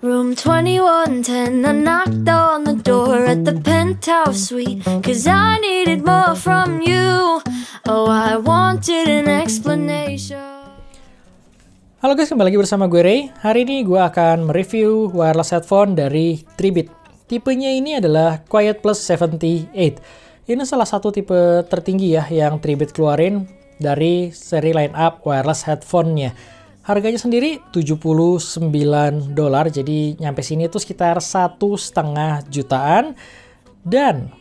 Room 2110, I knocked on the door at the penthouse suite, 'cause I needed more from you. Oh, I wanted an explanation. Halo guys, kembali lagi bersama gue Ray. Hari ini gue akan mereview wireless headphone dari Tribit. Tipenya ini adalah Quiet Plus 78. Ini salah satu tipe tertinggi ya yang Tribit keluarin dari seri line up wireless headphone-nya. Harganya sendiri $79, jadi nyampe sini tuh sekitar 1,5 jutaan. Dan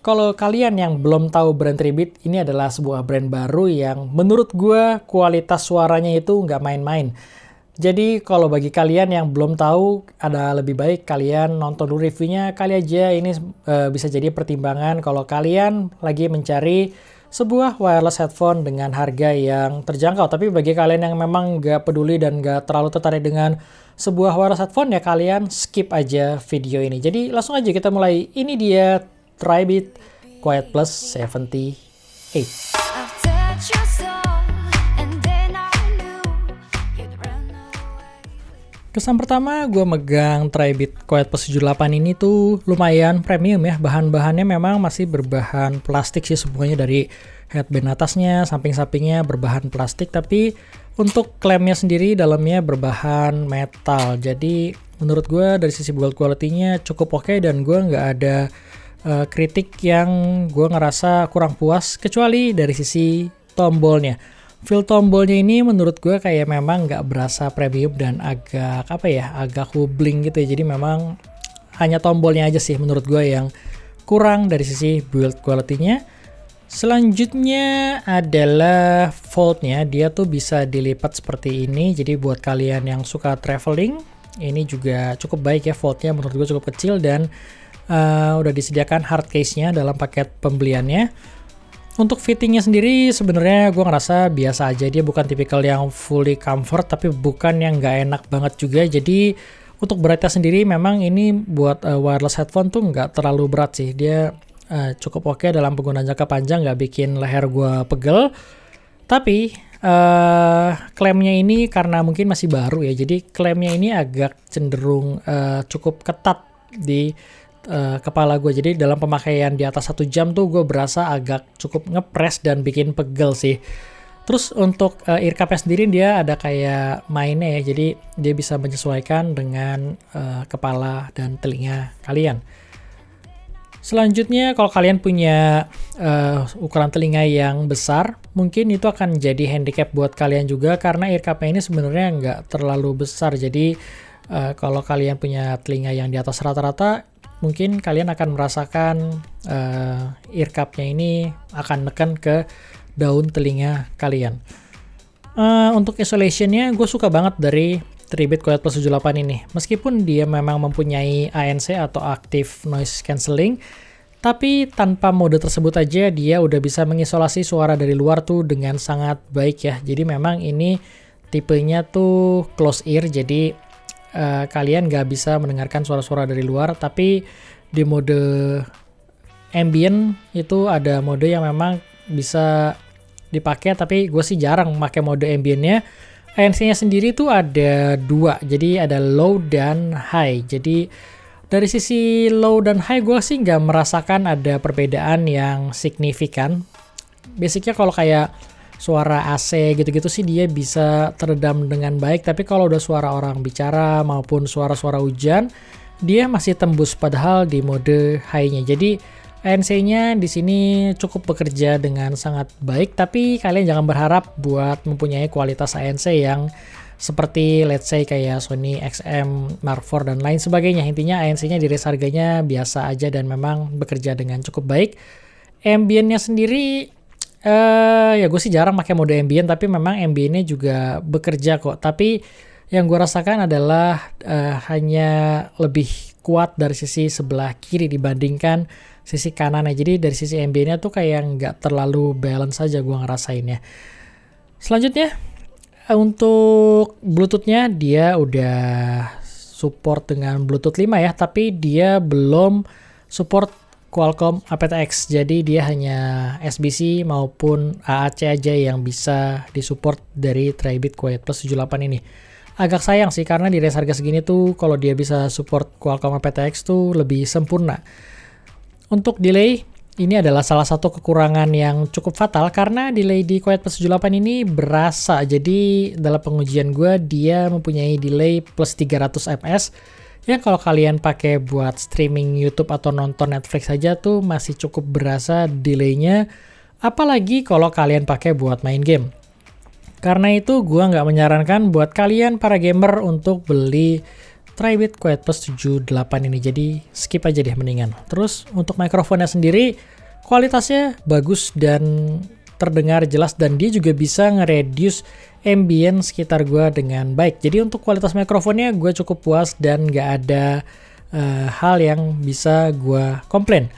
kalau kalian yang belum tahu brand Tribit, ini adalah sebuah brand baru yang menurut gue kualitas suaranya itu nggak main-main. Jadi kalau bagi kalian yang belum tahu, ada lebih baik kalian nonton dulu reviewnya kali aja. Ini bisa jadi pertimbangan kalau kalian lagi mencari sebuah wireless headphone dengan harga yang terjangkau. Tapi bagi kalian yang memang nggak peduli dan nggak terlalu tertarik dengan sebuah wireless headphone, ya kalian skip aja video ini. Jadi langsung aja kita mulai. Ini dia Tribit Quiet Plus 78. Kesan pertama gue megang Tribit Quiet Plus 78 ini tuh lumayan premium ya. Bahan-bahannya memang masih berbahan plastik sih semuanya, dari headband atasnya, samping-sampingnya berbahan plastik, tapi untuk klemnya sendiri dalamnya berbahan metal. Jadi menurut gue dari sisi build quality-nya cukup oke, dan gue nggak ada kritik yang gue ngerasa kurang puas, kecuali dari sisi tombolnya. Feel tombolnya ini menurut gue kayak memang nggak berasa premium dan agak agak wobbling gitu ya. Jadi memang hanya tombolnya aja sih menurut gue yang kurang dari sisi build quality-nya. Selanjutnya adalah fold-nya. Dia tuh bisa dilipat seperti ini. Jadi buat kalian yang suka traveling, ini juga cukup baik ya fold-nya. Menurut gue cukup kecil dan udah disediakan hard case-nya dalam paket pembeliannya. Untuk fittingnya sendiri sebenarnya gue ngerasa biasa aja. Dia bukan tipikal yang fully comfort, tapi bukan yang nggak enak banget juga. Jadi untuk beratnya sendiri memang ini buat wireless headphone tuh nggak terlalu berat sih. Dia cukup oke dalam penggunaan jangka panjang, nggak bikin leher gue pegel. Tapi klemnya ini karena mungkin masih baru ya, jadi klemnya ini agak cenderung cukup ketat di kepala gue. Jadi dalam pemakaian di atas 1 jam tuh gue berasa agak cukup ngepres dan bikin pegel sih. Terus untuk ear cup-nya sendiri dia ada kayak mainnya ya, jadi dia bisa menyesuaikan dengan kepala dan telinga kalian. Selanjutnya kalau kalian punya ukuran telinga yang besar, mungkin itu akan jadi handicap buat kalian juga, karena ear cup-nya ini sebenarnya nggak terlalu besar. Jadi kalau kalian punya telinga yang di atas rata-rata, mungkin kalian akan merasakan ear cup-nya ini akan neken ke daun telinga kalian. Untuk isolation-nya gue suka banget dari Tribit Quiet Plus 78 ini. Meskipun dia memang mempunyai ANC atau Active Noise Cancelling, tapi tanpa mode tersebut aja dia udah bisa mengisolasi suara dari luar tuh dengan sangat baik ya. Jadi memang ini tipenya tuh close ear, jadi kalian gak bisa mendengarkan suara-suara dari luar. Tapi di mode ambient itu ada mode yang memang bisa dipakai, tapi gue sih jarang pakai mode ambientnya. ANC-nya sendiri tuh ada 2, jadi ada low dan high. Jadi dari sisi low dan high gue sih nggak merasakan ada perbedaan yang signifikan. Basicnya kalau kayak suara AC gitu-gitu sih dia bisa teredam dengan baik, tapi kalau udah suara orang bicara maupun suara-suara hujan, dia masih tembus padahal di mode high-nya. Jadi ANC-nya di sini cukup bekerja dengan sangat baik, tapi kalian jangan berharap buat mempunyai kualitas ANC yang seperti let's say kayak Sony XM Mark IV dan lain sebagainya. Intinya ANC-nya di range harganya biasa aja dan memang bekerja dengan cukup baik. Ambient-nya sendiri ya gue sih jarang pakai mode ambient, tapi memang ambient-nya juga bekerja kok. Tapi yang gue rasakan adalah hanya lebih kuat dari sisi sebelah kiri dibandingkan sisi kanannya. Jadi dari sisi ambient-nya tuh kayak nggak terlalu balance aja gue ngerasainnya. Selanjutnya untuk Bluetooth-nya dia udah support dengan Bluetooth 5 ya, tapi dia belum support Qualcomm aptX. Jadi dia hanya SBC maupun AAC aja yang bisa disupport dari Tribit Quiet Plus 78 ini. agak sayang sih karena di range harga segini tuh kalau dia bisa support Qualcomm aptX tuh lebih sempurna. Untuk delay, ini adalah salah satu kekurangan yang cukup fatal karena delay di Quiet Plus 78 ini berasa. Jadi dalam pengujian gue dia mempunyai delay plus 300 ms yang kalau kalian pakai buat streaming YouTube atau nonton Netflix saja tuh masih cukup berasa delaynya, apalagi kalau kalian pakai buat main game. Karena itu gue nggak menyarankan buat kalian para gamer untuk beli Tribit Quiet Plus 78 ini, jadi skip aja deh mendingan. Terus untuk mikrofonnya sendiri kualitasnya bagus dan terdengar jelas, dan dia juga bisa nge-reduce ambient sekitar gue dengan baik. Jadi untuk kualitas mikrofonnya gue cukup puas dan nggak ada hal yang bisa gue komplain.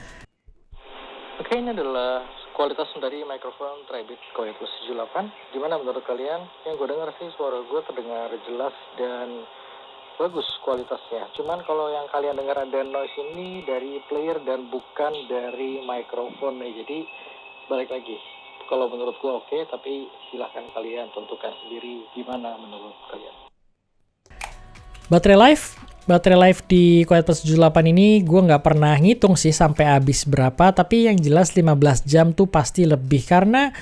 Oke, ini adalah kualitas dari mikrofon Tribit Quiet Plus 78. Gimana menurut kalian? Yang gue dengar sih suara gue terdengar jelas dan bagus kualitasnya. Cuman kalau yang kalian dengar ada noise ini dari player dan bukan dari mikrofon nih. Jadi balik lagi. Kalau menurut gue oke, tapi silahkan kalian tentukan sendiri gimana menurut kalian. Baterai life di Quiet Plus 78 ini gue nggak pernah ngitung sih sampai habis berapa, tapi yang jelas 15 jam tuh pasti lebih karena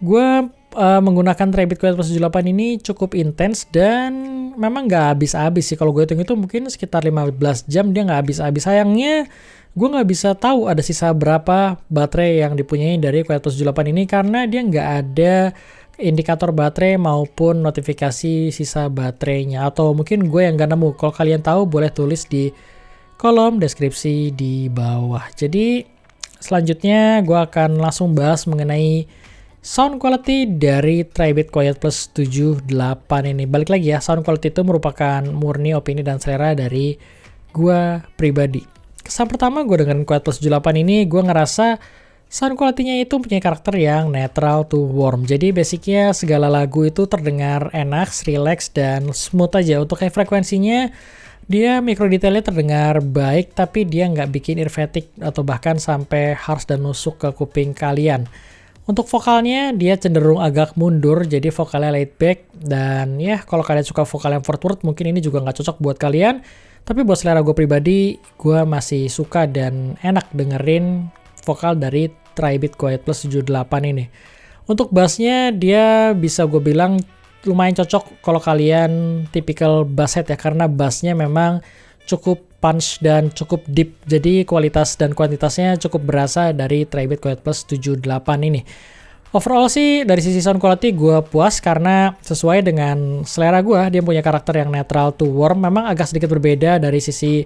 gue menggunakan Tribit Quiet Plus 78 ini cukup intens dan memang nggak habis-habis sih. Kalau gue hitung itu mungkin sekitar 15 jam dia nggak habis-habis. Sayangnya gue nggak bisa tahu ada sisa berapa baterai yang dipunyai dari Quiet Plus 78 ini karena dia nggak ada indikator baterai maupun notifikasi sisa baterainya, atau mungkin gue yang nggak nemu. Kalau kalian tahu boleh tulis di kolom deskripsi di bawah. Jadi selanjutnya gue akan langsung bahas mengenai sound quality dari Tribit Quiet Plus 78 ini. Balik lagi ya, sound quality itu merupakan murni opini dan selera dari gue pribadi. Kesan pertama gue dengan Quiet Plus 78 ini, gue ngerasa sound quality-nya itu punya karakter yang netral to warm. Jadi basicnya segala lagu itu terdengar enak, relax, dan smooth aja. Untuk high frekuensinya, dia micro detailnya terdengar baik, tapi dia nggak bikin ear fatigue atau bahkan sampai harsh dan nusuk ke kuping kalian. Untuk vokalnya, dia cenderung agak mundur, jadi vokalnya laid back. Dan ya, kalau kalian suka vokal yang forward, mungkin ini juga nggak cocok buat kalian. Tapi buat selera gue pribadi, gue masih suka dan enak dengerin vokal dari Tribit Quiet Plus 78 ini. Untuk bassnya dia bisa gue bilang lumayan cocok kalau kalian tipikal basshead ya, karena bassnya memang cukup punch dan cukup deep. Jadi kualitas dan kuantitasnya cukup berasa dari Tribit Quiet Plus 78 ini. Overall sih dari sisi sound quality gue puas karena sesuai dengan selera gue. Dia punya karakter yang netral to warm. Memang agak sedikit berbeda dari sisi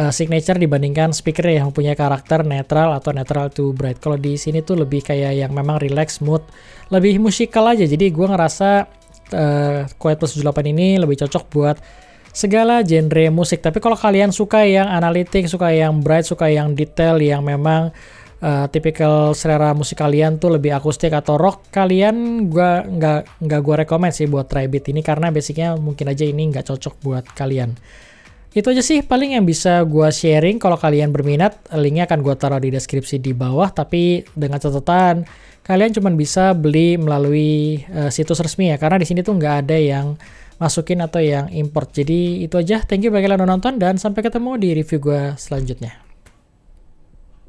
signature dibandingkan speaker yang punya karakter netral atau netral to bright. Kalau di sini tuh lebih kayak yang memang relax, smooth, lebih musikal aja. Jadi gue ngerasa Quiet Plus 78 ini lebih cocok buat segala genre musik. Tapi kalau kalian suka yang analitik, suka yang bright, suka yang detail, yang memang tipikal selera musik kalian tuh lebih akustik atau rock, kalian nggak gue rekomend sih buat Tribit ini karena basicnya mungkin aja ini nggak cocok buat kalian. Itu aja sih paling yang bisa gue sharing. Kalau kalian berminat, linknya akan gue taruh di deskripsi di bawah. Tapi dengan catatan, kalian cuma bisa beli melalui situs resmi ya. Karena di sini tuh nggak ada yang masukin atau yang import. Jadi itu aja. Thank you bagi kalian yang nonton dan sampai ketemu di review gue selanjutnya.